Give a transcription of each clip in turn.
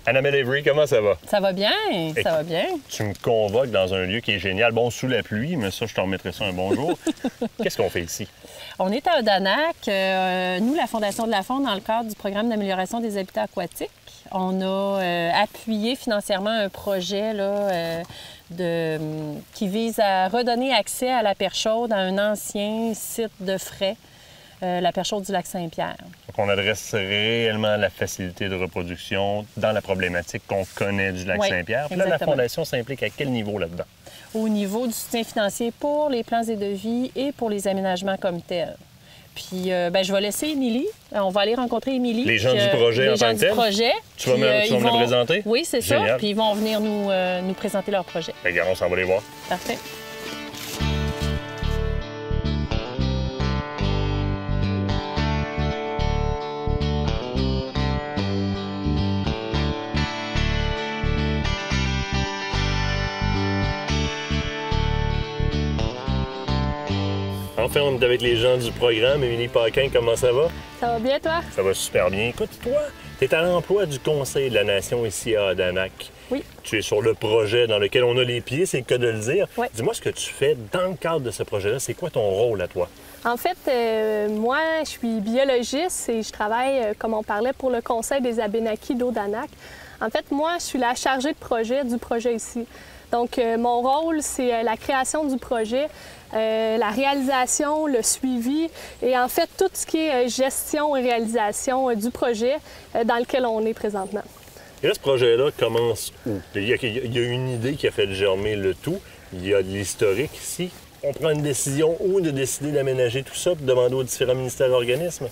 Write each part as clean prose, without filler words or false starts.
Annabelle Avery, comment ça va? Ça va bien, ça va bien. Tu me convoques dans un lieu qui est génial. Bon, sous la pluie, mais ça, je te remettrai ça un bon jour. Qu'est-ce qu'on fait ici? On est à Odanak. Nous, la Fondation de la Faune, dans le cadre du programme d'amélioration des habitats aquatiques, on a appuyé financièrement un projet là, qui vise à redonner accès à la perche chaude à un ancien site de frais, la perche chaude du lac Saint-Pierre. Donc, on adresse réellement la facilité de reproduction dans la problématique qu'on connaît du lac Saint-Pierre. Puis là, la Fondation s'implique à quel niveau là-dedans? Au niveau du soutien financier pour les plans et devis et pour les aménagements comme tels. Puis, je vais laisser Émilie. On va aller rencontrer Émilie. Les gens du projet en tant que tel? Tu vas me les présenter? Oui, c'est ça. Puis ils vont venir nous présenter leur projet. Regarde, on s'en va les voir. Parfait. Enfin, on est avec les gens du programme. Émilie Paquin, comment ça va? Ça va bien, toi? Ça va super bien. Écoute, toi, tu es à l'emploi du Conseil de la Nation ici à Odanak. Oui. Tu es sur le projet dans lequel on a les pieds, c'est le cas de le dire. Oui. Dis-moi ce que tu fais dans le cadre de ce projet-là. C'est quoi ton rôle à toi? En fait, moi, je suis biologiste et je travaille, comme on parlait, pour le Conseil des Abénakis d'Odanak. En fait, moi, je suis la chargée de projet du projet ici. Donc, mon rôle, c'est la création du projet, la réalisation, le suivi et en fait, tout ce qui est gestion et réalisation du projet dans lequel on est présentement. Et là, ce projet-là commence où? Il y a une idée qui a fait germer le tout. Il y a de l'historique ici. On prend une décision où de décider d'aménager tout ça, de demander aux différents ministères et organismes?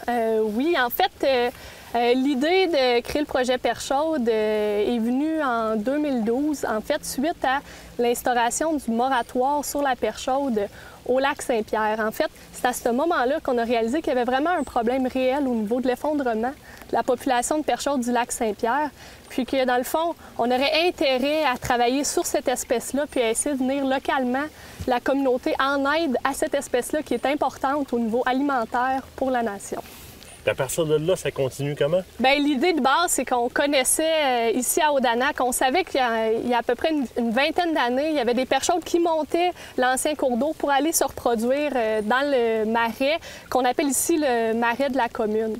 Oui, en fait, l'idée de créer le projet Perche chaude est venue en 2012, en fait, suite à l'instauration du moratoire sur la perche chaude au lac Saint-Pierre. En fait, c'est à ce moment-là qu'on a réalisé qu'il y avait vraiment un problème réel au niveau de l'effondrement de la population de perche chaude du lac Saint-Pierre, puis que, dans le fond, on aurait intérêt à travailler sur cette espèce-là, puis à essayer de venir localement la communauté en aide à cette espèce-là qui est importante au niveau alimentaire pour la nation. À partir de là, ça continue comment? Bien, l'idée de base, c'est qu'on connaissait ici à Odanak, on savait qu'il y a à peu près une vingtaine d'années, il y avait des perches chaudes qui montaient l'ancien cours d'eau pour aller se reproduire dans le marais, qu'on appelle ici le marais de la commune.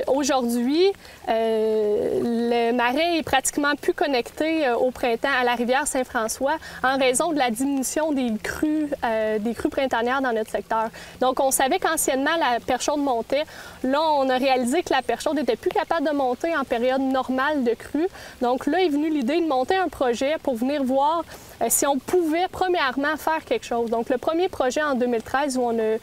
Aujourd'hui, le marais est pratiquement plus connecté au printemps à la rivière Saint-François en raison de la diminution des crues printanières dans notre secteur. Donc, on savait qu'anciennement, la perche chaude montait. Là, on a réalisé que la perche chaude n'était plus capable de monter en période normale de crue. Donc là est venue l'idée de monter un projet pour venir voir si on pouvait, premièrement, faire quelque chose. Donc, le premier projet en 2013 où on a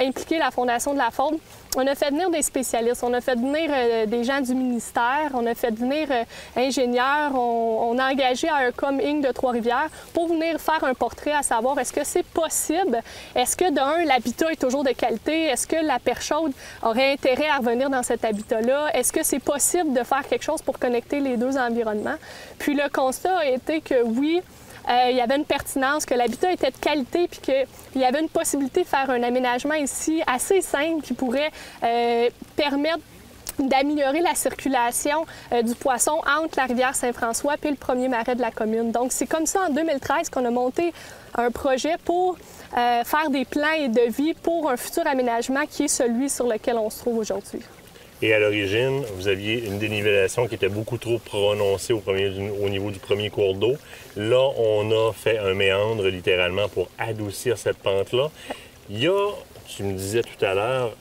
impliqué la Fondation de la Faune, on a fait venir des spécialistes, on a fait venir des gens du ministère, on a fait venir ingénieurs, on a engagé AERCOM Inc. de Trois-Rivières pour venir faire un portrait à savoir est-ce que c'est possible, est-ce que d'un, l'habitat est toujours de qualité, est-ce que la perche chaude aurait intérêt à revenir dans cet habitat-là, est-ce que c'est possible de faire quelque chose pour connecter les deux environnements. Puis le constat a été que oui, il y avait une pertinence, que l'habitat était de qualité, puis qu'il y avait une possibilité de faire un aménagement ici assez simple qui pourrait permettre d'améliorer la circulation du poisson entre la rivière Saint-François puis le premier marais de la commune. Donc, c'est comme ça, en 2013, qu'on a monté un projet pour faire des plans et devis pour un futur aménagement qui est celui sur lequel on se trouve aujourd'hui. Et à l'origine, vous aviez une dénivellation qui était beaucoup trop prononcée au niveau du premier cours d'eau. Là, on a fait un méandre, littéralement, pour adoucir cette pente-là. Il y a, tu me disais tout à l'heure,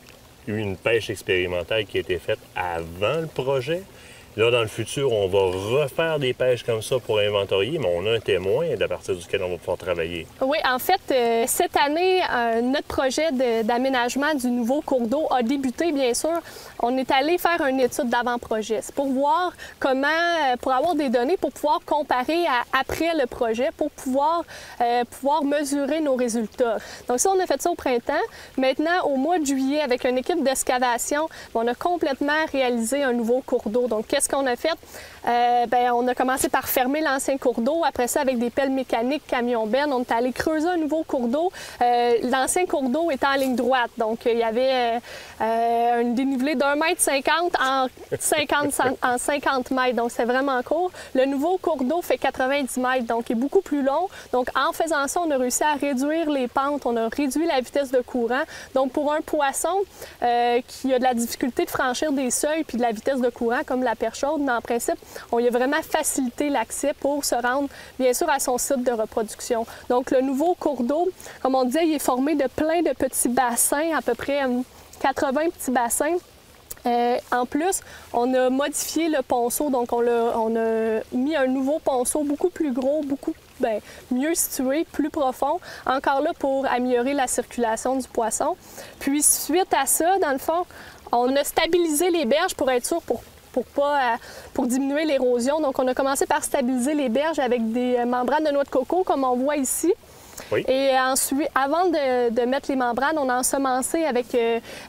une pêche expérimentale qui a été faite avant le projet. Là, dans le futur, on va refaire des pêches comme ça pour inventorier, mais on a un témoin à partir duquel on va pouvoir travailler. Oui, en fait, cette année, notre projet d'aménagement du nouveau cours d'eau a débuté, bien sûr. On est allé faire une étude d'avant-projet. C'est pour voir comment, pour avoir des données, pour pouvoir comparer après le projet, pour pouvoir mesurer nos résultats. Donc ça, on a fait ça au printemps. Maintenant, au mois de juillet, avec une équipe d'excavation, on a complètement réalisé un nouveau cours d'eau. Donc, qu'est-ce qu'on a fait? On a commencé par fermer l'ancien cours d'eau. Après ça, avec des pelles mécaniques, camion-bennes, on est allé creuser un nouveau cours d'eau. L'ancien cours d'eau était en ligne droite. Donc, il y avait un dénivelé d'1,50 m en 50 mètres. Donc, c'est vraiment court. Le nouveau cours d'eau fait 90 mètres, donc il est beaucoup plus long. Donc, en faisant ça, on a réussi à réduire les pentes, on a réduit la vitesse de courant. Donc, pour un poisson qui a de la difficulté de franchir des seuils puis de la vitesse de courant, comme la perche chaude, mais en principe, on lui a vraiment facilité l'accès pour se rendre, bien sûr, à son site de reproduction. Donc, le nouveau cours d'eau, comme on disait, il est formé de plein de petits bassins, à peu près 80 petits bassins. En plus, on a modifié le ponceau, donc on a mis un nouveau ponceau beaucoup plus gros, mieux situé, plus profond, encore là pour améliorer la circulation du poisson. Puis suite à ça, dans le fond, on a stabilisé les berges pour être sûr pour diminuer l'érosion. Donc on a commencé par stabiliser les berges avec des membranes de noix de coco, comme on voit ici. Oui. Et ensuite, avant de mettre les membranes, on a ensemencé avec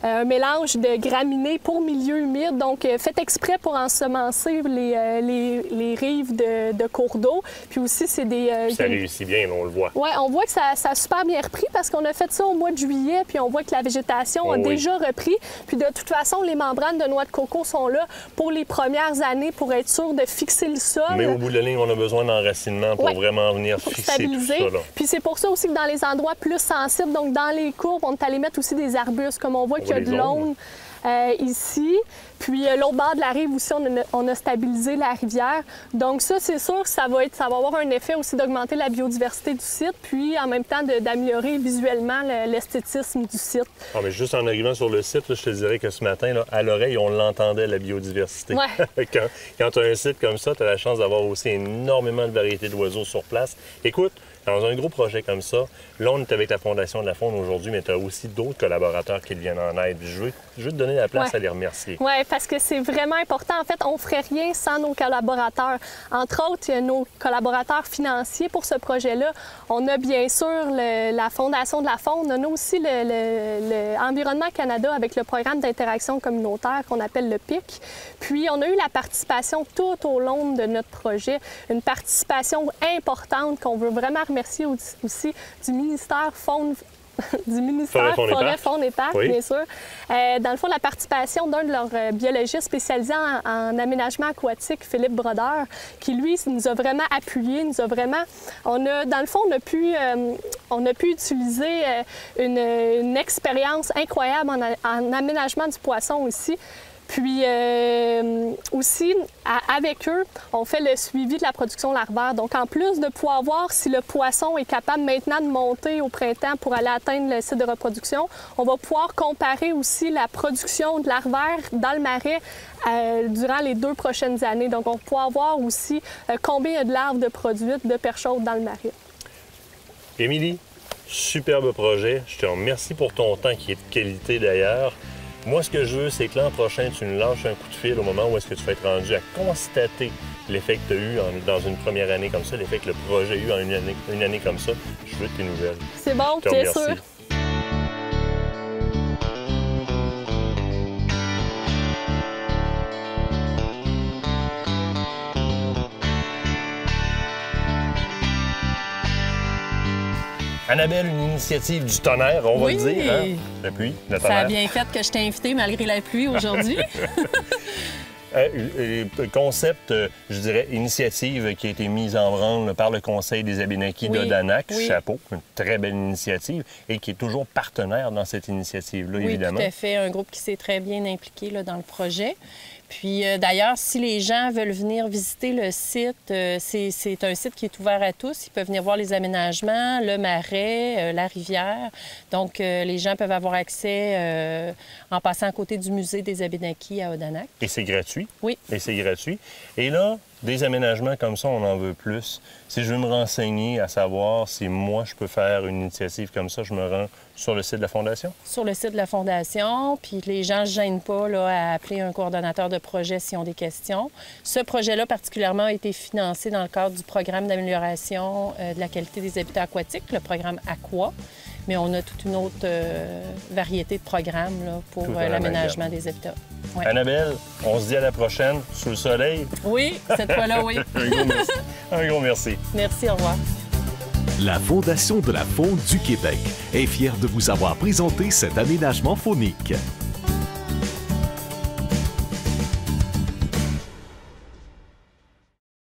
un mélange de graminées pour milieu humide. Donc, fait exprès pour ensemencer les rives de cours d'eau. Puis aussi, c'est des... ça réussit bien, on le voit. Oui, on voit que ça a super bien repris parce qu'on a fait ça au mois de juillet, puis on voit que la végétation a déjà repris. Puis de toute façon, les membranes de noix de coco sont là pour les premières années pour être sûr de fixer le sol. Mais au bout de la ligne, on a besoin d'enracinement pour vraiment venir fixer stabiliser. Tout ça. Là. Puis c'est pour ça aussi que dans les endroits plus sensibles, donc dans les courbes, on est allé mettre aussi des arbustes, comme on voit qu'il y a de l'aune ici. Puis l'autre bord de la rive aussi, on a stabilisé la rivière. Donc ça, c'est sûr que ça va avoir un effet aussi d'augmenter la biodiversité du site, puis en même temps d'améliorer visuellement l'esthétisme du site. Ah, mais juste en arrivant sur le site, là, je te dirais que ce matin, là, à l'oreille, on l'entendait, la biodiversité. Ouais. Quand tu as un site comme ça, tu as la chance d'avoir aussi énormément de variétés d'oiseaux sur place. Écoute, dans un gros projet comme ça, là, on est avec la Fondation de la Faune aujourd'hui, mais tu as aussi d'autres collaborateurs qui te viennent en aide. Je veux te donner la place à les remercier. Oui, parce que c'est vraiment important. En fait, on ne ferait rien sans nos collaborateurs. Entre autres, il y a nos collaborateurs financiers pour ce projet-là. On a bien sûr la Fondation de la Faune. On a aussi l'Environnement Canada avec le programme d'interaction communautaire qu'on appelle le PIC. Puis, on a eu la participation tout au long de notre projet. Une participation importante qu'on veut vraiment remercier aussi du ministère Forêt, Faune et Parc, bien sûr. Dans le fond, la participation d'un de leurs biologistes spécialisés en aménagement aquatique, Philippe Brodeur, qui, lui, nous a vraiment appuyés, dans le fond, on a pu utiliser une expérience incroyable en aménagement du poisson aussi. Puis aussi, avec eux, on fait le suivi de la production larvaire. Donc, en plus de pouvoir voir si le poisson est capable maintenant de monter au printemps pour aller atteindre le site de reproduction, on va pouvoir comparer aussi la production de larvaire dans le marais durant les 2 prochaines années. Donc, on va pouvoir voir aussi combien il y a de larves de produites de perche chaude dans le marais. Émilie, superbe projet. Je te remercie pour ton temps qui est de qualité d'ailleurs. Moi, ce que je veux, c'est que l'an prochain, tu nous lâches un coup de fil au moment où est-ce que tu vas être rendu à constater l'effet que tu as eu dans une première année comme ça, l'effet que le projet a eu en une année comme ça. Je veux tes nouvelles. C'est bon, bien sûr. Annabelle, une initiative du tonnerre, on va le dire. Hein? La pluie, le tonnerre. Ça a bien fait que je t'ai invité malgré la pluie aujourd'hui. Concept, je dirais, initiative qui a été mise en branle par le Conseil des Abénaquis d'Odanak. Chapeau, une très belle initiative et qui est toujours partenaire dans cette initiative-là, évidemment. Oui, tout à fait. Un groupe qui s'est très bien impliqué là, dans le projet. Puis d'ailleurs, si les gens veulent venir visiter le site, c'est un site qui est ouvert à tous. Ils peuvent venir voir les aménagements, le marais, la rivière. Donc, les gens peuvent avoir accès en passant à côté du musée des Abénaquis à Odanak. Et c'est gratuit? Oui. Et c'est gratuit. Et là, des aménagements comme ça, on en veut plus. Si je veux me renseigner à savoir si moi, je peux faire une initiative comme ça, je me rends sur le site de la Fondation? Sur le site de la Fondation, puis les gens ne se gênent pas là, à appeler un coordonnateur de projet s'ils ont des questions. Ce projet-là, particulièrement, a été financé dans le cadre du programme d'amélioration de la qualité des habitats aquatiques, le programme AQUA. Mais on a toute une autre variété de programmes là, pour l'aménagement des habitats. Ouais. Annabelle, on se dit à la prochaine, sous le soleil. Oui, cette fois-là, oui. Un gros merci. Un gros merci. Merci, au revoir. La Fondation de la faune du Québec est fière de vous avoir présenté cet aménagement faunique.